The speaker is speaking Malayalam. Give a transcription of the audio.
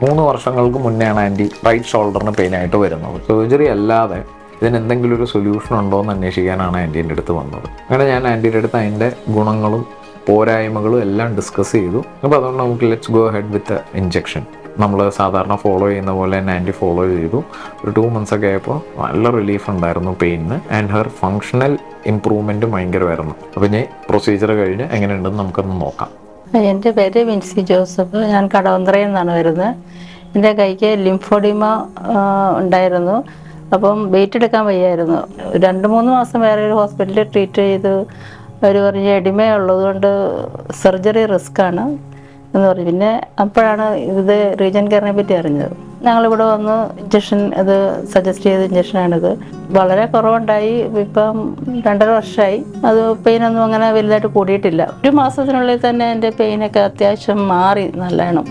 3 വർഷങ്ങൾക്ക് മുന്നെയാണ് ആൻറ്റി റൈറ്റ് ഷോൾഡറിന് പെയിനായിട്ട് വരുന്നത്. സർജറി അല്ലാതെ ഇതിനെന്തെങ്കിലും ഒരു സൊല്യൂഷൻ ഉണ്ടോ എന്ന് അന്വേഷിക്കാനാണ് ആൻറ്റീൻ്റെ അടുത്ത് വന്നത്. അങ്ങനെ ഞാൻ ആൻറ്റീൻ്റെ അടുത്ത് അതിൻ്റെ ഗുണങ്ങളും പോരായ്മകളും എല്ലാം ഡിസ്കസ് ചെയ്തു. അപ്പോൾ അതുകൊണ്ട് നമുക്ക് let's go head with injection. നമ്മൾ സാധാരണ ഫോളോ ചെയ്യുന്ന പോലെ തന്നെ ആൻറ്റി ഫോളോ ചെയ്തു. ഒരു 2 months ഒക്കെ ആയപ്പോൾ നല്ല റിലീഫ് ഉണ്ടായിരുന്നു പെയിനിന്. ആൻഡ് ഹെർ ഫങ്ഷണൽ ഇമ്പ്രൂവ്മെൻറ്റും ഭയങ്കരമായിരുന്നു. അപ്പോൾ ഇനി പ്രൊസീജിയർ കഴിഞ്ഞ് എങ്ങനെയുണ്ടെന്ന് നമുക്കൊന്ന് നോക്കാം. എൻ്റെ പേര് വിൻസി ജോസഫ്. ഞാൻ കടവന്ത്രയിൽ നിന്നാണ് വരുന്നത്. എൻ്റെ കൈക്ക് ലിംഫോഡിമ ഉണ്ടായിരുന്നു. അപ്പം വെയിറ്റ് എടുക്കാൻ വയ്യായിരുന്നു. 2-3 മാസം വേറെ ഒരു ഹോസ്പിറ്റലിൽ ട്രീറ്റ് ചെയ്ത് അവർ പറഞ്ഞ് എഡിമയുള്ളത് കൊണ്ട് സർജറി റിസ്ക്കാണ് എന്ന് പറഞ്ഞു. പിന്നെ അപ്പോഴാണ് ഇത് റീജൻ കെയറിനെ പറ്റി അറിഞ്ഞത്. ഞങ്ങളിവിടെ വന്ന് ഇഞ്ചക്ഷൻ ഇത് സജസ്റ്റ് ചെയ്ത ഇഞ്ചക്ഷനാണിത്. വളരെ കുറവുണ്ടായി. ഇപ്പം 2.5 വർഷമായി. അത് പെയിനൊന്നും അങ്ങനെ വലുതായിട്ട് കൂടിയിട്ടില്ല. 1 മാസത്തിനുള്ളിൽ തന്നെ എൻ്റെ പെയിനൊക്കെ അത്യാവശ്യം മാറി നല്ലോണം.